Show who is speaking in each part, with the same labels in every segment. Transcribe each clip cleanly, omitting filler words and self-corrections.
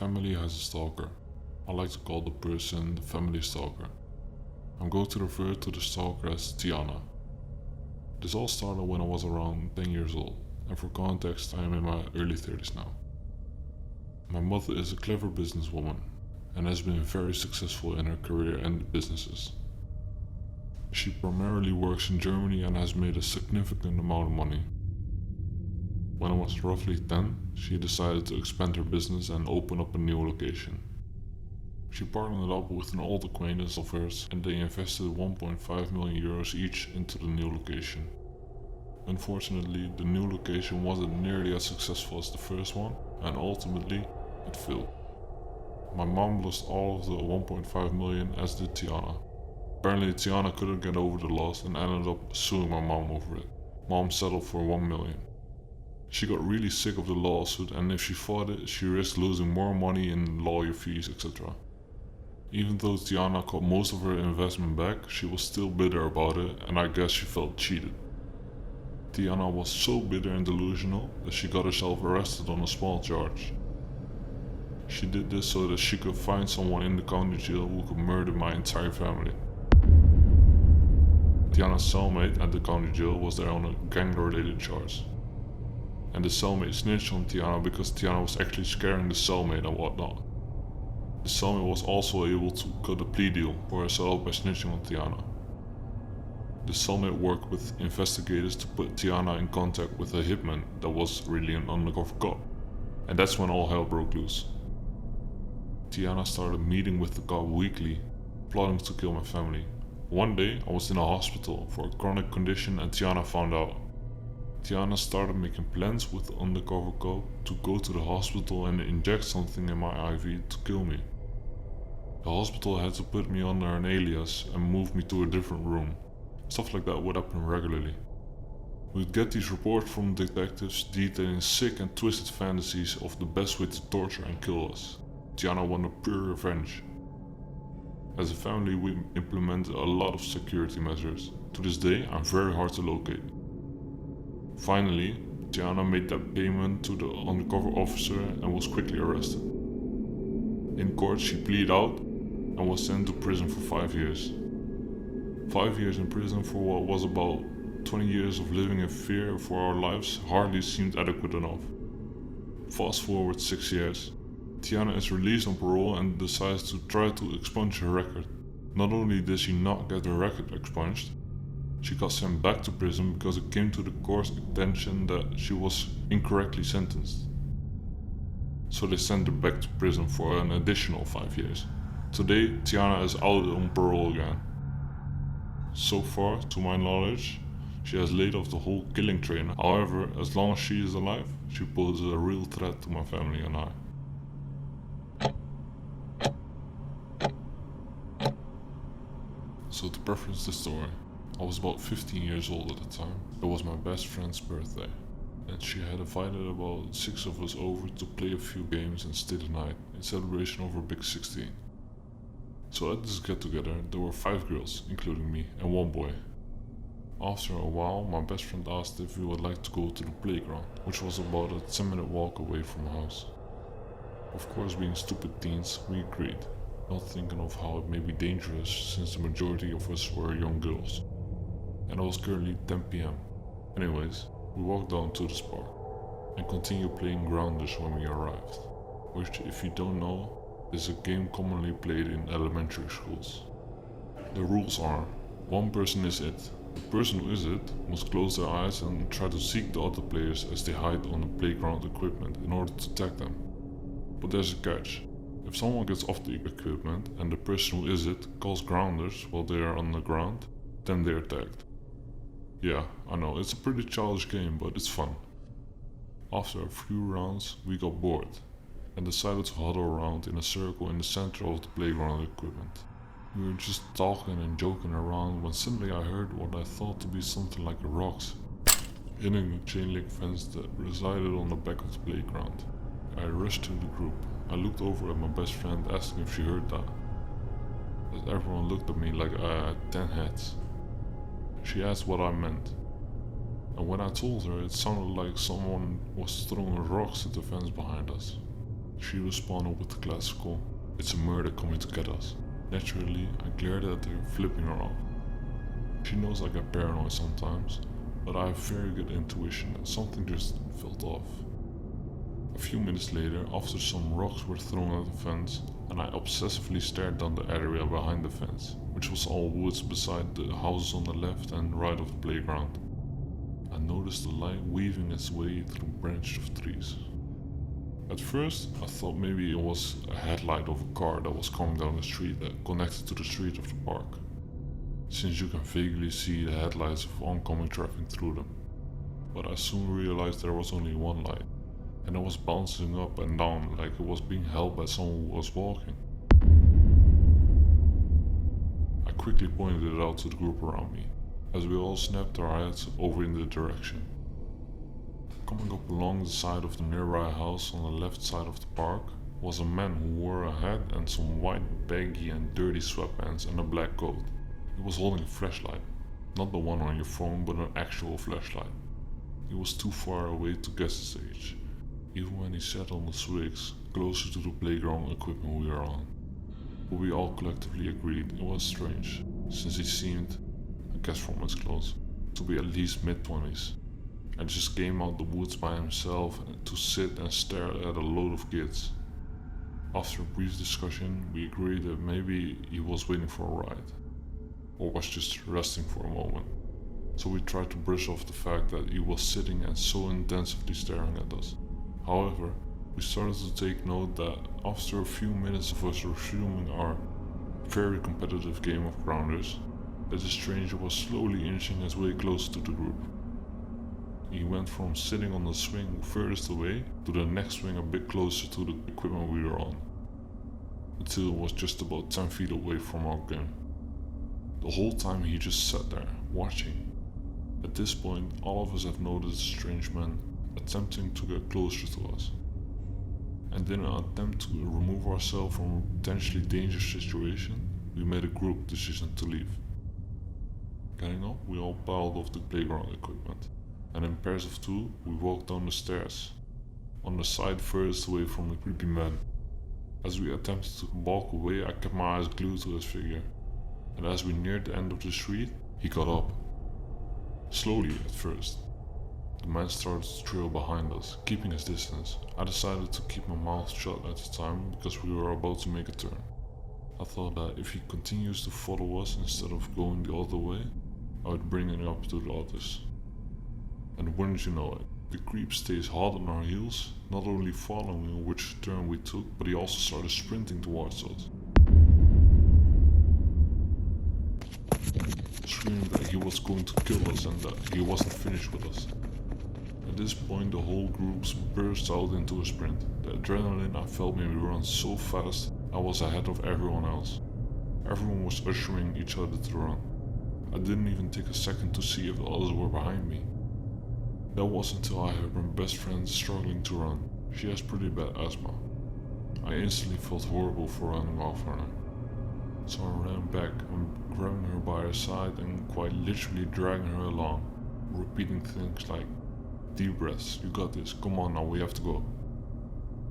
Speaker 1: family has a stalker. I like to call the person the family stalker. I'm going to refer to the stalker as Tiana. This all started when I was around 10 years old, and for context, I am in my early 30s now. My mother is a clever businesswoman and has been very successful in her career and businesses. She primarily works in Germany and has made a significant amount of money. When I was roughly 10, she decided to expand her business and open up a new location. She partnered up with an old acquaintance of hers and they invested 1.5 million euros each into the new location. Unfortunately, the new location wasn't nearly as successful as the first one and ultimately it failed. My mom lost all of the 1.5 million, as did Tiana. Apparently Tiana couldn't get over the loss and ended up suing my mom over it. Mom settled for 1 million. She got really sick of the lawsuit, and if she fought it, she risked losing more money in lawyer fees, etc. Even though Tiana got most of her investment back, she was still bitter about it, and I guess she felt cheated. Tiana was so bitter and delusional that she got herself arrested on a small charge. She did this so that she could find someone in the county jail who could murder my entire family. Tiana's cellmate at the county jail was there on a gang-related charge. And the cellmate snitched on Tiana because Tiana was actually scaring the cellmate and whatnot. The cellmate was also able to cut a plea deal for herself by snitching on Tiana. The cellmate worked with investigators to put Tiana in contact with a hitman that was really an undercover cop. And that's when all hell broke loose. Tiana started meeting with the cop weekly, plotting to kill my family. One day I was in a hospital for a chronic condition and Tiana found out. Tiana started making plans with the undercover cop to go to the hospital and inject something in my IV to kill me. The hospital had to put me under an alias and move me to a different room. Stuff like that would happen regularly. We'd get these reports from detectives detailing sick and twisted fantasies of the best way to torture and kill us. Tiana wanted pure revenge. As a family, we implemented a lot of security measures. To this day, I'm very hard to locate. Finally, Tiana made that payment to the undercover officer and was quickly arrested. In court, she pleaded out and was sent to prison for 5 years. 5 years in prison for what was about 20 years of living in fear for our lives hardly seemed adequate enough. Fast forward 6 years. Tiana is released on parole and decides to try to expunge her record. Not only did she not get her record expunged, she got sent back to prison because it came to the court's attention that she was incorrectly sentenced. So they sent her back to prison for an additional 5 years. Today, Tiana is out on parole again. So far, to my knowledge, she has laid off the whole killing train. However, as long as she is alive, she poses a real threat to my family and I. So to preface the story, I was about 15 years old at the time. It was my best friend's birthday, and she had invited about 6 of us over to play a few games and stay the night in celebration of her big 16. So at this get together, there were 5 girls, including me, and 1 boy. After a while, my best friend asked if we would like to go to the playground, which was about a 10-minute walk away from the house. Of course, being stupid teens, we agreed, not thinking of how it may be dangerous since the majority of us were young girls. And it was currently 10 PM. Anyways, we walked down to the park and continued playing grounders when we arrived, which, if you don't know, is a game commonly played in elementary schools. The rules are, one person is it. The person who is it must close their eyes and try to seek the other players as they hide on the playground equipment in order to tag them. But there's a catch. If someone gets off the equipment and the person who is it calls grounders while they are on the ground, then they are tagged. Yeah, I know, it's a pretty childish game, but it's fun. After a few rounds, we got bored and decided to huddle around in a circle in the center of the playground equipment. We were just talking and joking around when suddenly I heard what I thought to be something like rocks hitting the chain link fence that resided on the back of the playground. I rushed to the group. I looked over at my best friend asking if she heard that. As everyone looked at me like I had 10 heads. She asked what I meant, and when I told her, it sounded like someone was throwing rocks at the fence behind us. She responded with the classical, "It's a murder coming to get us." Naturally, I glared at her, flipping her off. She knows I get paranoid sometimes, but I have very good intuition and something just felt off. A few minutes later, after some rocks were thrown at the fence, and I obsessively stared down the area behind the fence, which was all woods beside the houses on the left and right of the playground, I noticed the light weaving its way through branches of trees. At first, I thought maybe it was a headlight of a car that was coming down the street that connected to the street of the park, since you can vaguely see the headlights of oncoming traffic through them. But I soon realized there was only one light, and it was bouncing up and down like it was being held by someone who was walking. I quickly pointed it out to the group around me, as we all snapped our heads over in the direction. Coming up along the side of the nearby house on the left side of the park was a man who wore a hat and some white baggy and dirty sweatpants and a black coat. He was holding a flashlight, not the one on your phone but an actual flashlight. He was too far away to guess his age, even when he sat on the swigs closer to the playground equipment we were on. But we all collectively agreed it was strange, since he seemed, I guess from his clothes, to be at least mid-20s, and just came out the woods by himself to sit and stare at a load of kids. After a brief discussion, we agreed that maybe he was waiting for a ride, or was just resting for a moment. So we tried to brush off the fact that he was sitting and so intensively staring at us. However, we started to take note that after a few minutes of us resuming our very competitive game of grounders, that the stranger was slowly inching his way closer to the group. He went from sitting on the swing furthest away to the next swing a bit closer to the equipment we were on, until it was just about 10 feet away from our game. The whole time he just sat there, watching. At this point, all of us have noticed a strange man attempting to get closer to us. And in an attempt to remove ourselves from a potentially dangerous situation, we made a group decision to leave. Getting up, we all piled off the playground equipment, and in pairs of two, we walked down the stairs, on the side furthest away from the creepy man. As we attempted to walk away, I kept my eyes glued to his figure, and as we neared the end of the street, he got up. Slowly at first. The man started to trail behind us, keeping his distance. I decided to keep my mouth shut at the time because we were about to make a turn. I thought that if he continues to follow us instead of going the other way, I would bring it up to the others. And wouldn't you know it, the creep stays hot on our heels, not only following which turn we took, but he also started sprinting towards us, screaming that he was going to kill us and that he wasn't finished with us. At this point, the whole group burst out into a sprint. The adrenaline I felt made me run so fast I was ahead of everyone else. Everyone was ushering each other to run. I didn't even take a second to see if the others were behind me. That was until I heard my best friend struggling to run. She has pretty bad asthma. I instantly felt horrible for running off on her. So I ran back and grabbing her by her side and quite literally dragging her along, repeating things like, "Deep breaths, you got this, come on now, we have to go."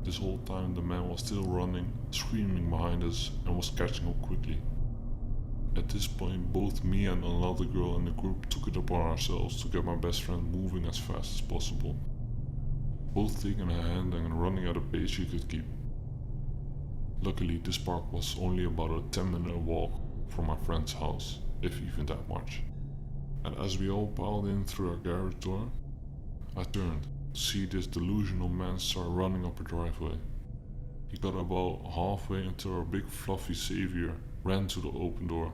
Speaker 1: This whole time the man was still running, screaming behind us, and was catching up quickly. At this point, both me and another girl in the group took it upon ourselves to get my best friend moving as fast as possible, both taking her hand and running at a pace she could keep. Luckily, this park was only about a 10-minute walk from my friend's house, if even that much. And as we all piled in through our garage door, I turned to see this delusional man start running up a driveway. He got about halfway until our big fluffy savior ran to the open door.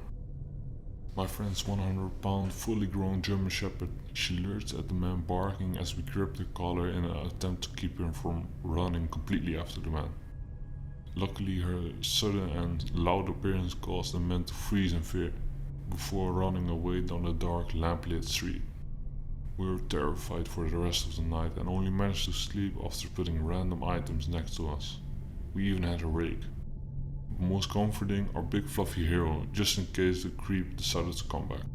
Speaker 1: My friend's 100-pound fully grown German Shepherd, she lurched at the man barking as we gripped her collar in an attempt to keep him from running completely after the man. Luckily, her sudden and loud appearance caused the man to freeze in fear, before running away down the dark lamp-lit street. We were terrified for the rest of the night and only managed to sleep after putting random items next to us. We even had a rake. But most comforting, our big fluffy hero, just in case the creep decided to come back.